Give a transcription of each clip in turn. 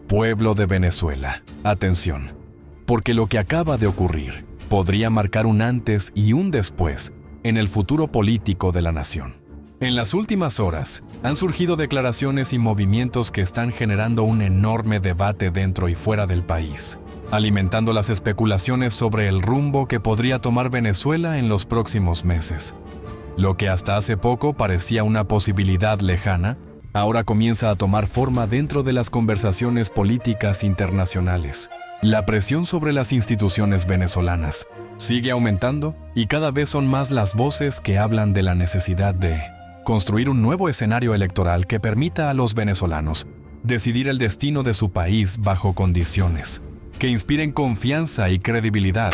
Pueblo de Venezuela, atención, porque lo que acaba de ocurrir podría marcar un antes y un después en el futuro político de la nación. En las últimas horas han surgido declaraciones y movimientos que están generando un enorme debate dentro y fuera del país, alimentando las especulaciones sobre el rumbo que podría tomar Venezuela en los próximos meses. Lo que hasta hace poco parecía una posibilidad lejana, ahora comienza a tomar forma dentro de las conversaciones políticas internacionales. La presión sobre las instituciones venezolanas sigue aumentando y cada vez son más las voces que hablan de la necesidad de construir un nuevo escenario electoral que permita a los venezolanos decidir el destino de su país bajo condiciones que inspiren confianza y credibilidad.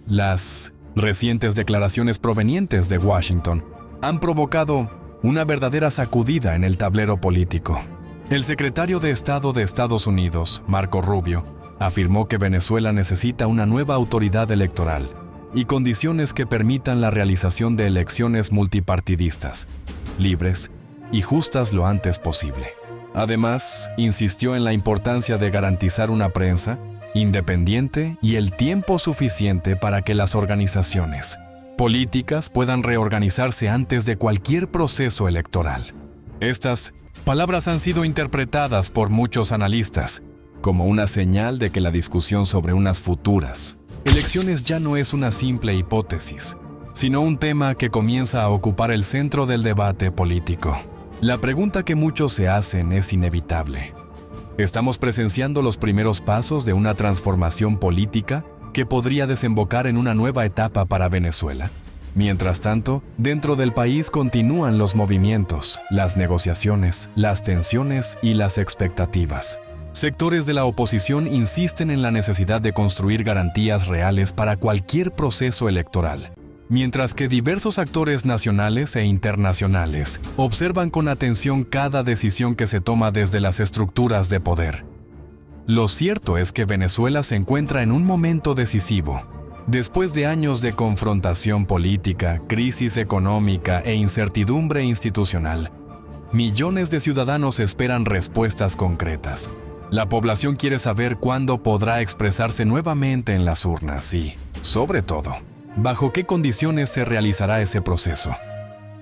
Las recientes declaraciones provenientes de Washington han provocado una verdadera sacudida en el tablero político. El secretario de Estado de Estados Unidos, Marco Rubio, afirmó que Venezuela necesita una nueva autoridad electoral y condiciones que permitan la realización de elecciones multipartidistas, libres y justas lo antes posible. Además, insistió en la importancia de garantizar una prensa independiente y el tiempo suficiente para que las organizaciones políticas puedan reorganizarse antes de cualquier proceso electoral. Estas palabras han sido interpretadas por muchos analistas como una señal de que la discusión sobre unas futuras elecciones ya no es una simple hipótesis, sino un tema que comienza a ocupar el centro del debate político. La pregunta que muchos se hacen es inevitable. ¿Estamos presenciando los primeros pasos de una transformación política que podría desembocar en una nueva etapa para Venezuela? Mientras tanto, dentro del país continúan los movimientos, las negociaciones, las tensiones y las expectativas. Sectores de la oposición insisten en la necesidad de construir garantías reales para cualquier proceso electoral, mientras que diversos actores nacionales e internacionales observan con atención cada decisión que se toma desde las estructuras de poder. Lo cierto es que Venezuela se encuentra en un momento decisivo. Después de años de confrontación política, crisis económica e incertidumbre institucional, millones de ciudadanos esperan respuestas concretas. La población quiere saber cuándo podrá expresarse nuevamente en las urnas y, sobre todo, bajo qué condiciones se realizará ese proceso.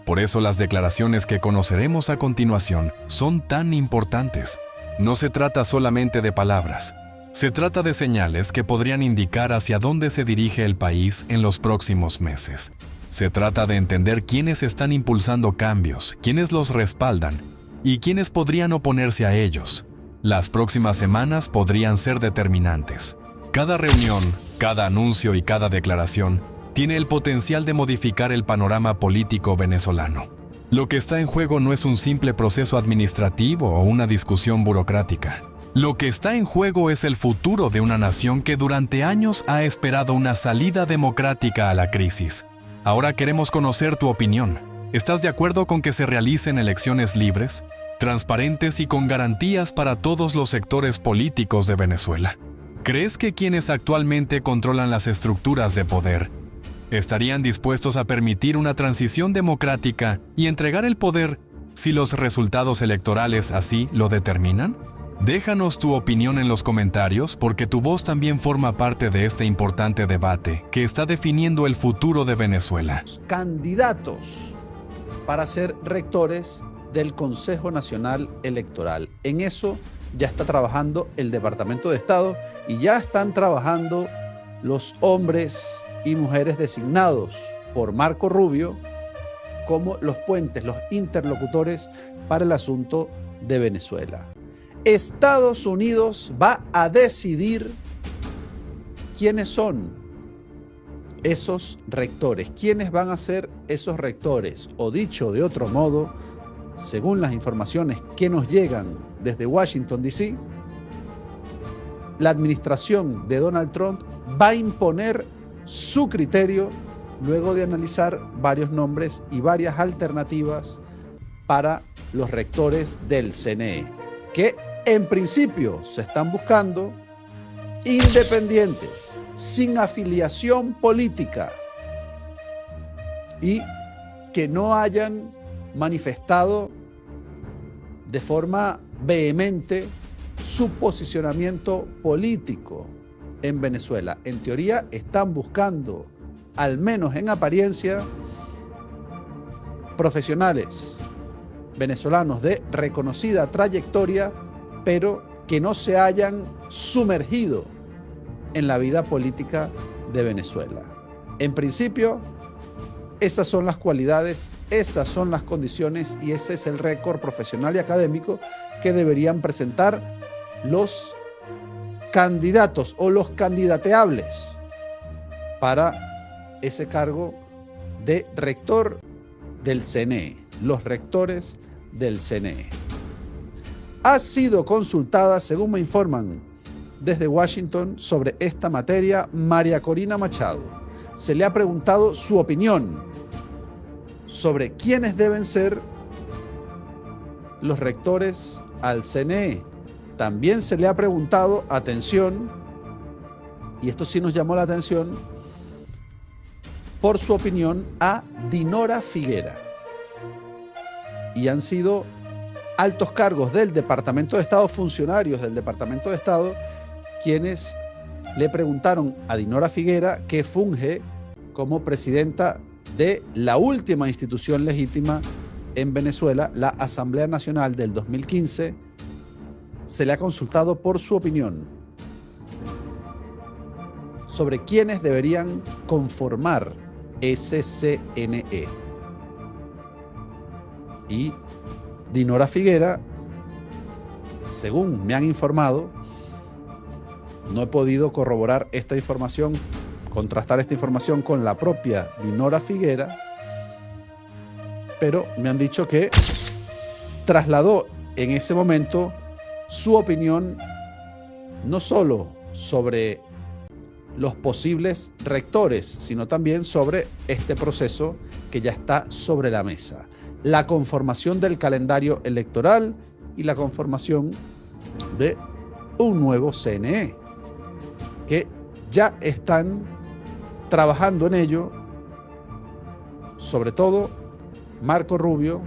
Por eso las declaraciones que conoceremos a continuación son tan importantes. No se trata solamente de palabras, se trata de señales que podrían indicar hacia dónde se dirige el país en los próximos meses. Se trata de entender quiénes están impulsando cambios, quiénes los respaldan y quiénes podrían oponerse a ellos. Las próximas semanas podrían ser determinantes. Cada reunión, cada anuncio y cada declaración tiene el potencial de modificar el panorama político venezolano. Lo que está en juego no es un simple proceso administrativo o una discusión burocrática. Lo que está en juego es el futuro de una nación que durante años ha esperado una salida democrática a la crisis. Ahora queremos conocer tu opinión. ¿Estás de acuerdo con que se realicen elecciones libres, transparentes y con garantías para todos los sectores políticos de Venezuela? ¿Crees que quienes actualmente controlan las estructuras de poder estarían dispuestos a permitir una transición democrática y entregar el poder si los resultados electorales así lo determinan? Déjanos tu opinión en los comentarios porque tu voz también forma parte de este importante debate que está definiendo el futuro de Venezuela. Candidatos para ser rectores del Consejo Nacional Electoral. En eso ya está trabajando el Departamento de Estado y ya están trabajando los hombres y mujeres designados por Marco Rubio como los puentes, los interlocutores para el asunto de Venezuela. Estados Unidos va a decidir quiénes son esos rectores, quiénes van a ser esos rectores, o dicho de otro modo, según las informaciones que nos llegan desde Washington, D.C., la administración de Donald Trump va a imponer su criterio luego de analizar varios nombres y varias alternativas para los rectores del CNE, que en principio se están buscando independientes, sin afiliación política y que no hayan manifestado de forma vehemente su posicionamiento político en Venezuela. En teoría están buscando, al menos en apariencia, profesionales venezolanos de reconocida trayectoria, pero que no se hayan sumergido en la vida política de Venezuela. En principio, esas son las cualidades, esas son las condiciones y ese es el récord profesional y académico que deberían presentar los candidatos o los candidateables para ese cargo de rector del CNE, los rectores del CNE. Ha sido consultada, según me informan desde Washington, sobre esta materia María Corina Machado. Se le ha preguntado su opinión sobre quiénes deben ser los rectores al CNE. También se le ha preguntado, atención, y esto sí nos llamó la atención, por su opinión a Dinora Figuera. Y han sido altos cargos del Departamento de Estado, funcionarios del Departamento de Estado, quienes le preguntaron a Dinora Figuera, que funge como presidenta de la última institución legítima en Venezuela, la Asamblea Nacional del 2015, se le ha consultado por su opinión sobre quiénes deberían conformar ese CNE. Y Dinora Figuera, según me han informado, no he podido corroborar esta información, contrastar esta información con la propia Dinora Figuera, pero me han dicho que trasladó en ese momento su opinión no solo sobre los posibles rectores, sino también sobre este proceso que ya está sobre la mesa. La conformación del calendario electoral y la conformación de un nuevo CNE, que ya están trabajando en ello, sobre todo Marco Rubio,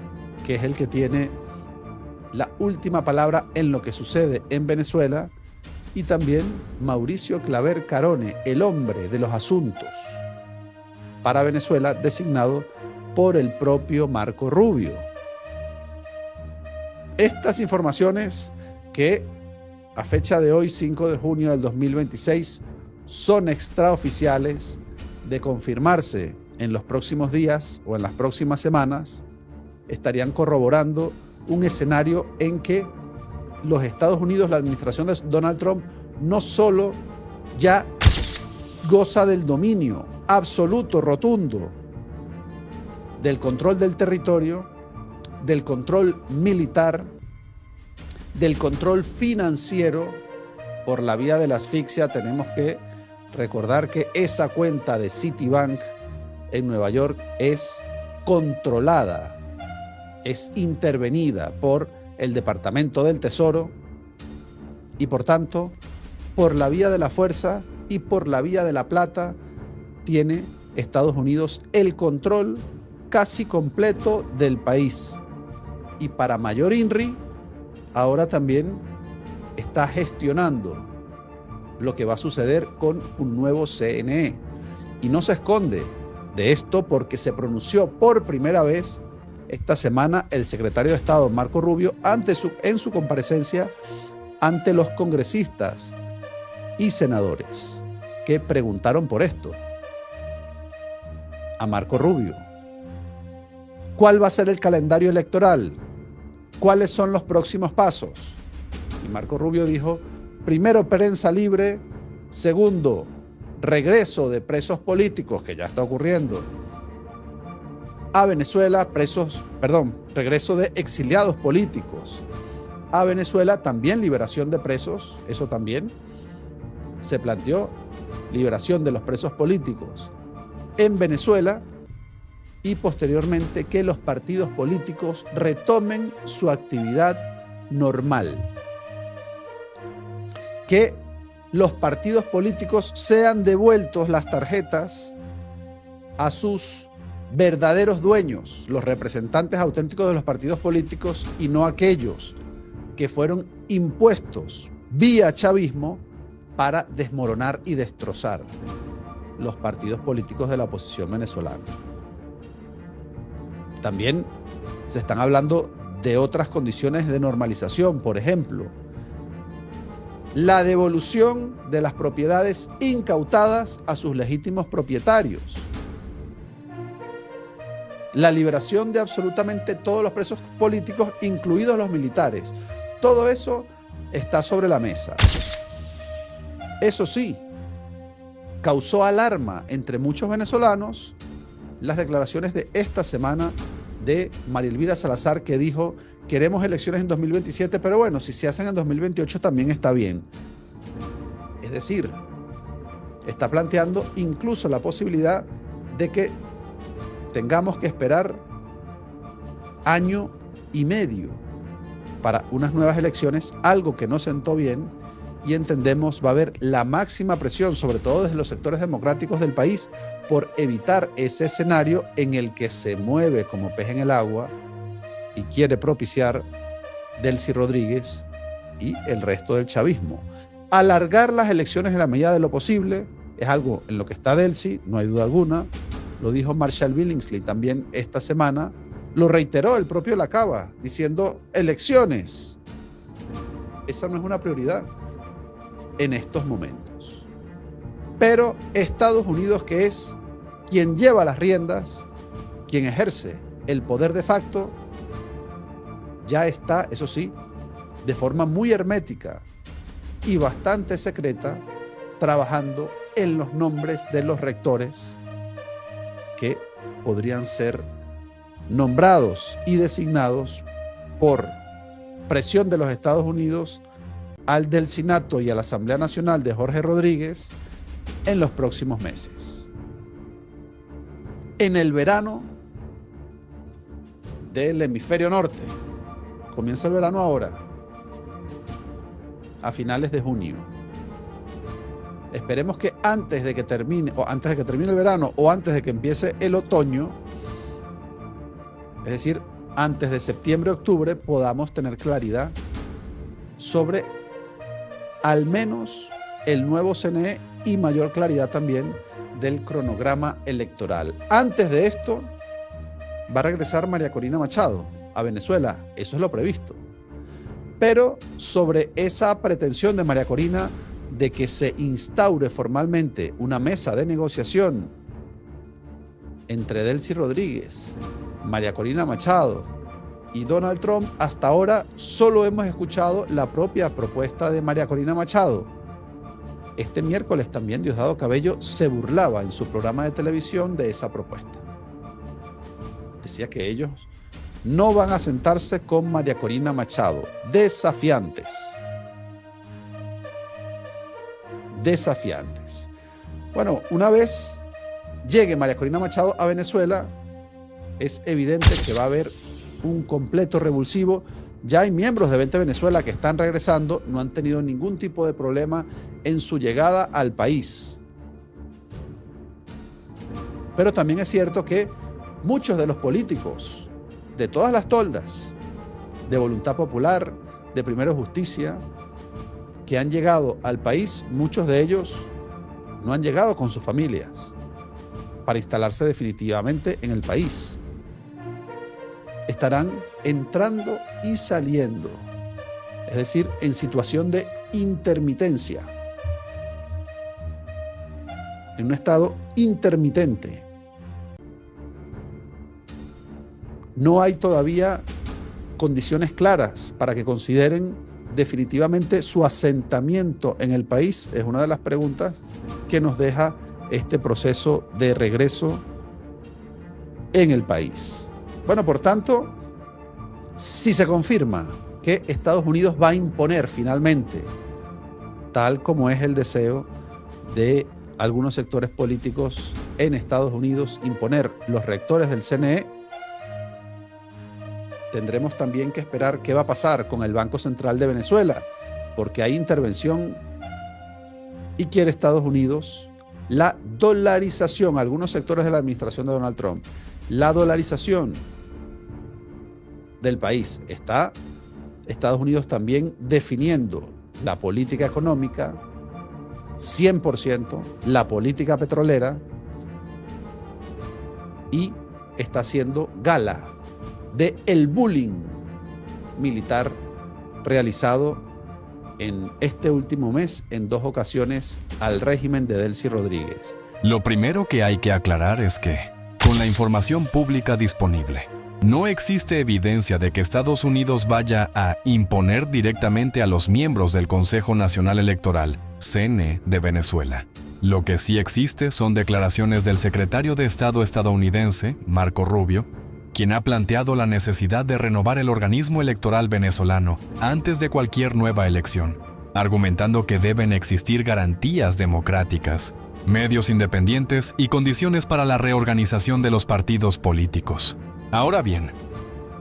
que es el que tiene la última palabra en lo que sucede en Venezuela, y también Mauricio Claver Carone, el hombre de los asuntos para Venezuela, designado por el propio Marco Rubio. Estas informaciones que a fecha de hoy, 5 de junio del 2026, son extraoficiales, de confirmarse en los próximos días o en las próximas semanas, estarían corroborando un escenario en que los Estados Unidos, la administración de Donald Trump, no solo ya goza del dominio absoluto, rotundo, del control del territorio, del control militar, del control financiero por la vía de la asfixia. Tenemos que recordar que esa cuenta de Citibank en Nueva York es controlada, es intervenida por el Departamento del Tesoro y, por tanto, por la vía de la fuerza y por la vía de la plata, tiene Estados Unidos el control casi completo del país. Y para mayor INRI, ahora también está gestionando lo que va a suceder con un nuevo CNE. Y no se esconde de esto porque se pronunció por primera vez esta semana el secretario de Estado Marco Rubio en su comparecencia ante los congresistas y senadores que preguntaron por esto a Marco Rubio. ¿Cuál va a ser el calendario electoral? ¿Cuáles son los próximos pasos? Y Marco Rubio dijo, primero, prensa libre; segundo, regreso de presos políticos, que ya está ocurriendo, a Venezuela, regreso de exiliados políticos a Venezuela, también liberación de presos, eso también se planteó, liberación de los presos políticos en Venezuela, y posteriormente que los partidos políticos retomen su actividad normal, que los partidos políticos sean devueltos las tarjetas a sus verdaderos dueños, los representantes auténticos de los partidos políticos, y no aquellos que fueron impuestos vía chavismo para desmoronar y destrozar los partidos políticos de la oposición venezolana. También se están hablando de otras condiciones de normalización, por ejemplo, la devolución de las propiedades incautadas a sus legítimos propietarios, la liberación de absolutamente todos los presos políticos, incluidos los militares. Todo eso está sobre la mesa. Eso sí, causó alarma entre muchos venezolanos las declaraciones de esta semana de María Elvira Salazar, que dijo: queremos elecciones en 2027, pero bueno, si se hacen en 2028 también está bien. Es decir, está planteando incluso la posibilidad de que tengamos que esperar año y medio para unas nuevas elecciones, algo que no sentó bien, y entendemos va a haber la máxima presión, sobre todo desde los sectores democráticos del país, por evitar ese escenario en el que se mueve como pez en el agua y quiere propiciar Delcy Rodríguez y el resto del chavismo. Alargar las elecciones en la medida de lo posible es algo en lo que está Delcy, no hay duda alguna. Lo dijo Marshall Billingsley también esta semana, lo reiteró el propio Lacaba, diciendo: elecciones. Esa no es una prioridad en estos momentos. Pero Estados Unidos, que es quien lleva las riendas, quien ejerce el poder de facto, ya está, eso sí, de forma muy hermética y bastante secreta, trabajando en los nombres de los rectores que podrían ser nombrados y designados por presión de los Estados Unidos al Delcinato y a la Asamblea Nacional de Jorge Rodríguez en los próximos meses. En el verano del hemisferio norte, comienza el verano ahora, a finales de junio. Esperemos que antes de que termine el verano o antes de que empiece el otoño, es decir, antes de septiembre-octubre, podamos tener claridad sobre al menos el nuevo CNE y mayor claridad también del cronograma electoral. Antes de esto, va a regresar María Corina Machado a Venezuela, eso es lo previsto. Pero sobre esa pretensión de María Corina de que se instaure formalmente una mesa de negociación entre Delcy Rodríguez, María Corina Machado y Donald Trump, hasta ahora solo hemos escuchado la propia propuesta de María Corina Machado. Este miércoles también Diosdado Cabello se burlaba en su programa de televisión de esa propuesta. Decía que ellos no van a sentarse con María Corina Machado. Desafiantes. Desafiantes. Bueno, una vez llegue María Corina Machado a Venezuela, es evidente que va a haber un completo revulsivo. Ya hay miembros de Vente Venezuela que están regresando, no han tenido ningún tipo de problema en su llegada al país. Pero también es cierto que muchos de los políticos de todas las toldas, de Voluntad Popular, de Primero Justicia, que han llegado al país, muchos de ellos no han llegado con sus familias para instalarse definitivamente en el país. Estarán entrando y saliendo, es decir, en situación de intermitencia, en un estado intermitente. No hay todavía condiciones claras para que consideren definitivamente su asentamiento en el país. Es una de las preguntas que nos deja este proceso de regreso en el país. Bueno, por tanto, si se confirma que Estados Unidos va a imponer finalmente, tal como es el deseo de algunos sectores políticos en Estados Unidos, imponer los rectores del CNE, tendremos también que esperar qué va a pasar con el Banco Central de Venezuela, porque hay intervención y quiere Estados Unidos la dolarización, algunos sectores de la administración de Donald Trump, la dolarización del país. Está Estados Unidos también definiendo la política económica, 100%, la política petrolera, y está haciendo gala de el bullying militar realizado en este último mes en 2 ocasiones al régimen de Delcy Rodríguez. Lo primero que hay que aclarar es que, con la información pública disponible, no existe evidencia de que Estados Unidos vaya a imponer directamente a los miembros del Consejo Nacional Electoral, CNE, de Venezuela. Lo que sí existe son declaraciones del secretario de Estado estadounidense, Marco Rubio, quien ha planteado la necesidad de renovar el organismo electoral venezolano antes de cualquier nueva elección, argumentando que deben existir garantías democráticas, medios independientes y condiciones para la reorganización de los partidos políticos. Ahora bien,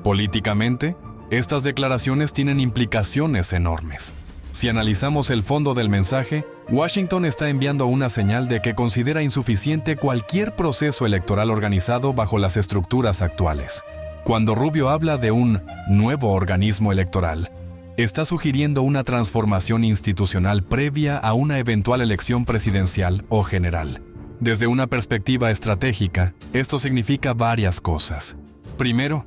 políticamente, estas declaraciones tienen implicaciones enormes. Si analizamos el fondo del mensaje, Washington está enviando una señal de que considera insuficiente cualquier proceso electoral organizado bajo las estructuras actuales. Cuando Rubio habla de un nuevo organismo electoral, está sugiriendo una transformación institucional previa a una eventual elección presidencial o general. Desde una perspectiva estratégica, esto significa varias cosas. Primero,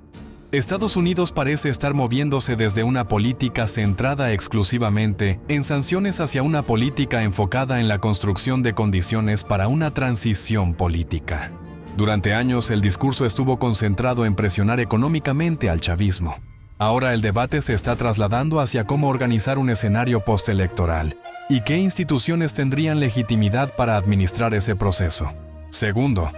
Estados Unidos parece estar moviéndose desde una política centrada exclusivamente en sanciones hacia una política enfocada en la construcción de condiciones para una transición política. Durante años, el discurso estuvo concentrado en presionar económicamente al chavismo. Ahora el debate se está trasladando hacia cómo organizar un escenario postelectoral y qué instituciones tendrían legitimidad para administrar ese proceso. Segundo,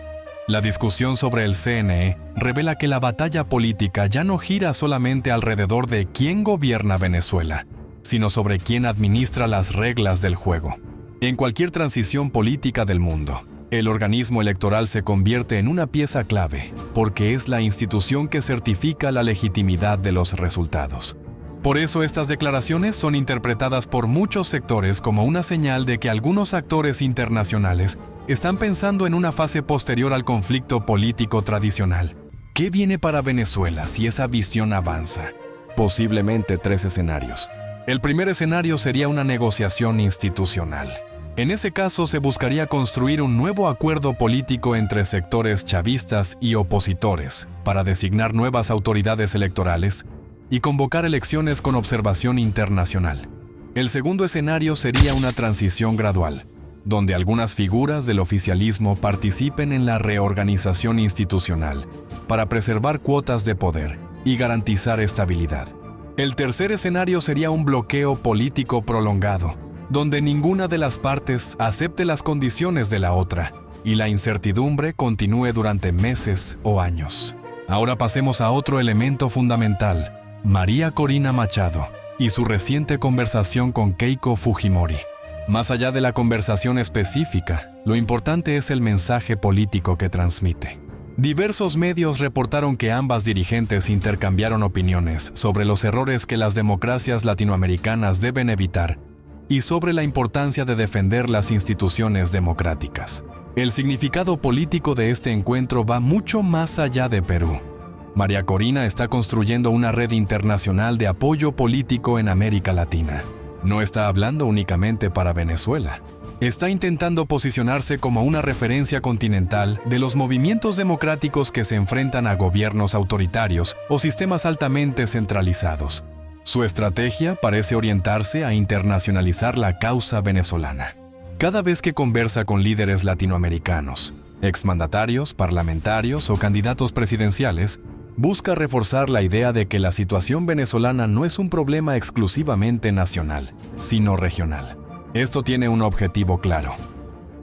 la discusión sobre el CNE revela que la batalla política ya no gira solamente alrededor de quién gobierna Venezuela, sino sobre quién administra las reglas del juego. En cualquier transición política del mundo, el organismo electoral se convierte en una pieza clave, porque es la institución que certifica la legitimidad de los resultados. Por eso estas declaraciones son interpretadas por muchos sectores como una señal de que algunos actores internacionales están pensando en una fase posterior al conflicto político tradicional. ¿Qué viene para Venezuela si esa visión avanza? Posiblemente 3 escenarios. El primer escenario sería una negociación institucional. En ese caso se buscaría construir un nuevo acuerdo político entre sectores chavistas y opositores para designar nuevas autoridades electorales y convocar elecciones con observación internacional. El segundo escenario sería una transición gradual, donde algunas figuras del oficialismo participen en la reorganización institucional para preservar cuotas de poder y garantizar estabilidad. El tercer escenario sería un bloqueo político prolongado, donde ninguna de las partes acepte las condiciones de la otra y la incertidumbre continúe durante meses o años. Ahora pasemos a otro elemento fundamental: María Corina Machado y su reciente conversación con Keiko Fujimori. Más allá de la conversación específica, lo importante es el mensaje político que transmite. Diversos medios reportaron que ambas dirigentes intercambiaron opiniones sobre los errores que las democracias latinoamericanas deben evitar y sobre la importancia de defender las instituciones democráticas. El significado político de este encuentro va mucho más allá de Perú. María Corina está construyendo una red internacional de apoyo político en América Latina. No está hablando únicamente para Venezuela. Está intentando posicionarse como una referencia continental de los movimientos democráticos que se enfrentan a gobiernos autoritarios o sistemas altamente centralizados. Su estrategia parece orientarse a internacionalizar la causa venezolana. Cada vez que conversa con líderes latinoamericanos, exmandatarios, parlamentarios o candidatos presidenciales, busca reforzar la idea de que la situación venezolana no es un problema exclusivamente nacional, sino regional. Esto tiene un objetivo claro: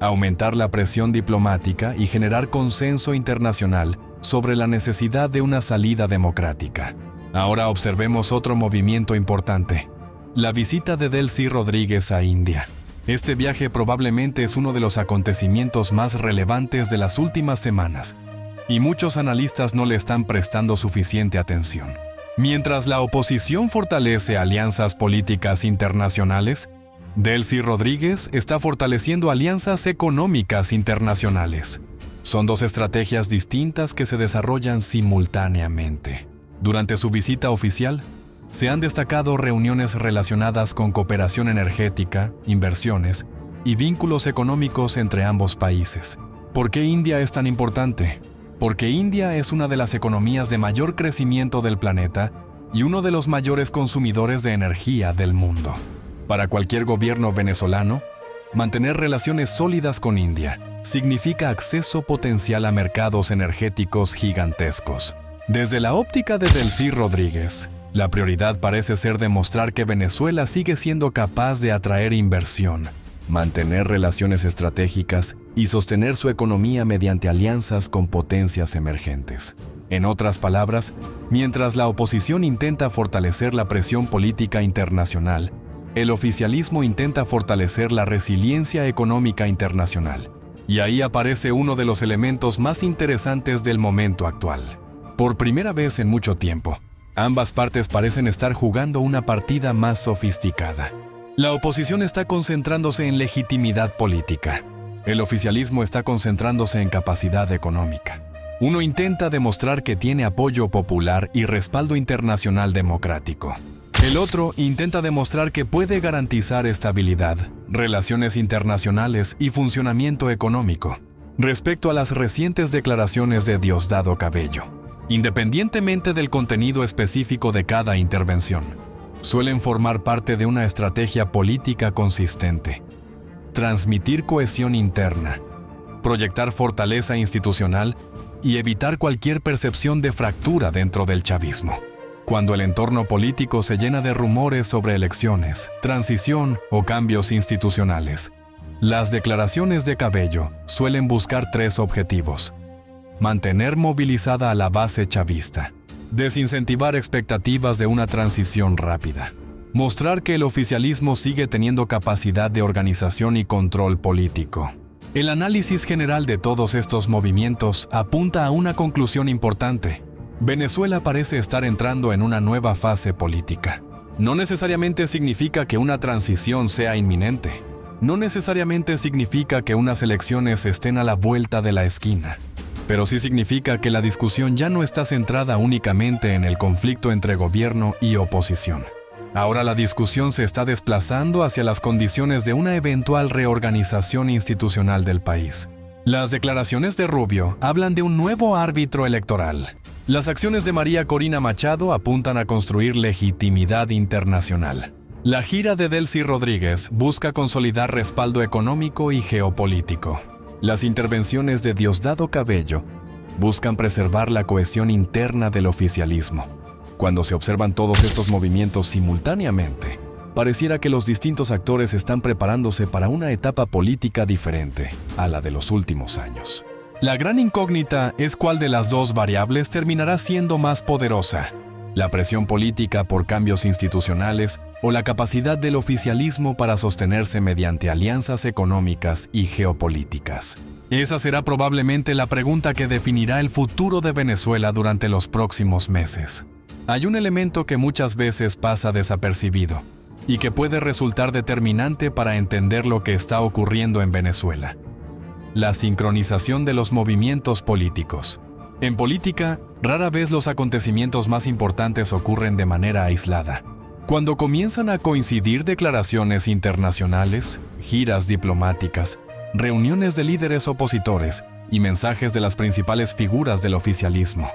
aumentar la presión diplomática y generar consenso internacional sobre la necesidad de una salida democrática. Ahora observemos otro movimiento importante: la visita de Delcy Rodríguez a India. Este viaje probablemente es uno de los acontecimientos más relevantes de las últimas semanas, y muchos analistas no le están prestando suficiente atención. Mientras la oposición fortalece alianzas políticas internacionales, Delcy Rodríguez está fortaleciendo alianzas económicas internacionales. Son 2 estrategias distintas que se desarrollan simultáneamente. Durante su visita oficial, se han destacado reuniones relacionadas con cooperación energética, inversiones y vínculos económicos entre ambos países. ¿Por qué India es tan importante? Porque India es una de las economías de mayor crecimiento del planeta y uno de los mayores consumidores de energía del mundo. Para cualquier gobierno venezolano, mantener relaciones sólidas con India significa acceso potencial a mercados energéticos gigantescos. Desde la óptica de Delcy Rodríguez, la prioridad parece ser demostrar que Venezuela sigue siendo capaz de atraer inversión, mantener relaciones estratégicas y sostener su economía mediante alianzas con potencias emergentes. En otras palabras, mientras la oposición intenta fortalecer la presión política internacional, el oficialismo intenta fortalecer la resiliencia económica internacional. Y ahí aparece uno de los elementos más interesantes del momento actual. Por primera vez en mucho tiempo, ambas partes parecen estar jugando una partida más sofisticada. La oposición está concentrándose en legitimidad política. El oficialismo está concentrándose en capacidad económica. Uno intenta demostrar que tiene apoyo popular y respaldo internacional democrático. El otro intenta demostrar que puede garantizar estabilidad, relaciones internacionales y funcionamiento económico. Respecto a las recientes declaraciones de Diosdado Cabello, independientemente del contenido específico de cada intervención, suelen formar parte de una estrategia política consistente. Transmitir cohesión interna, proyectar fortaleza institucional y evitar cualquier percepción de fractura dentro del chavismo. Cuando el entorno político se llena de rumores sobre elecciones, transición o cambios institucionales, las declaraciones de Cabello suelen buscar tres objetivos: mantener movilizada a la base chavista, desincentivar expectativas de una transición rápida, mostrar que el oficialismo sigue teniendo capacidad de organización y control político. El análisis general de todos estos movimientos apunta a una conclusión importante. Venezuela parece estar entrando en una nueva fase política. No necesariamente significa que una transición sea inminente. No necesariamente significa que unas elecciones estén a la vuelta de la esquina. Pero sí significa que la discusión ya no está centrada únicamente en el conflicto entre gobierno y oposición. Ahora la discusión se está desplazando hacia las condiciones de una eventual reorganización institucional del país. Las declaraciones de Rubio hablan de un nuevo árbitro electoral. Las acciones de María Corina Machado apuntan a construir legitimidad internacional. La gira de Delcy Rodríguez busca consolidar respaldo económico y geopolítico. Las intervenciones de Diosdado Cabello buscan preservar la cohesión interna del oficialismo. Cuando se observan todos estos movimientos simultáneamente, pareciera que los distintos actores están preparándose para una etapa política diferente a la de los últimos años. La gran incógnita es cuál de las dos variables terminará siendo más poderosa: la presión política por cambios institucionales o la capacidad del oficialismo para sostenerse mediante alianzas económicas y geopolíticas. Esa será probablemente la pregunta que definirá el futuro de Venezuela durante los próximos meses. Hay un elemento que muchas veces pasa desapercibido y que puede resultar determinante para entender lo que está ocurriendo en Venezuela: la sincronización de los movimientos políticos. En política, rara vez los acontecimientos más importantes ocurren de manera aislada. Cuando comienzan a coincidir declaraciones internacionales, giras diplomáticas, reuniones de líderes opositores y mensajes de las principales figuras del oficialismo,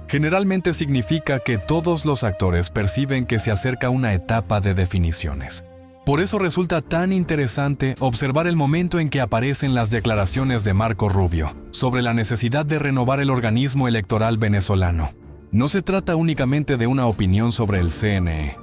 generalmente significa que todos los actores perciben que se acerca una etapa de definiciones. Por eso resulta tan interesante observar el momento en que aparecen las declaraciones de Marco Rubio sobre la necesidad de renovar el organismo electoral venezolano. No se trata únicamente de una opinión sobre el CNE.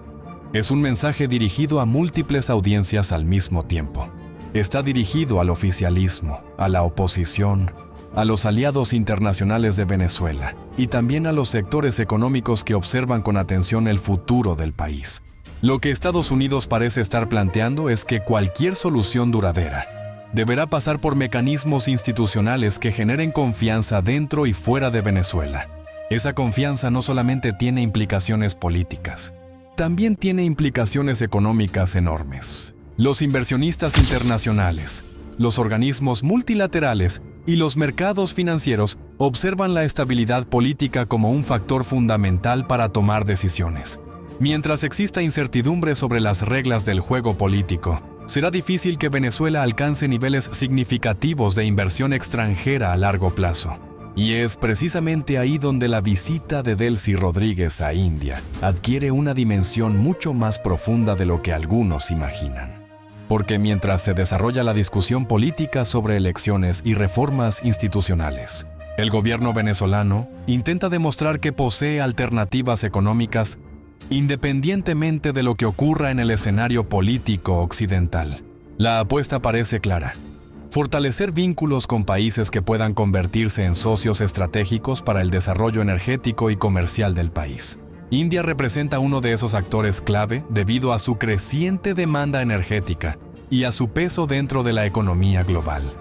Es un mensaje dirigido a múltiples audiencias al mismo tiempo. Está dirigido al oficialismo, a la oposición, a los aliados internacionales de Venezuela y también a los sectores económicos que observan con atención el futuro del país. Lo que Estados Unidos parece estar planteando es que cualquier solución duradera deberá pasar por mecanismos institucionales que generen confianza dentro y fuera de Venezuela. Esa confianza no solamente tiene implicaciones políticas, también tiene implicaciones económicas enormes. Los inversionistas internacionales, los organismos multilaterales y los mercados financieros observan la estabilidad política como un factor fundamental para tomar decisiones. Mientras exista incertidumbre sobre las reglas del juego político, será difícil que Venezuela alcance niveles significativos de inversión extranjera a largo plazo. Y es precisamente ahí donde la visita de Delcy Rodríguez a India adquiere una dimensión mucho más profunda de lo que algunos imaginan. Porque mientras se desarrolla la discusión política sobre elecciones y reformas institucionales, el gobierno venezolano intenta demostrar que posee alternativas económicas independientemente de lo que ocurra en el escenario político occidental. La apuesta parece clara: fortalecer vínculos con países que puedan convertirse en socios estratégicos para el desarrollo energético y comercial del país. India representa uno de esos actores clave debido a su creciente demanda energética y a su peso dentro de la economía global.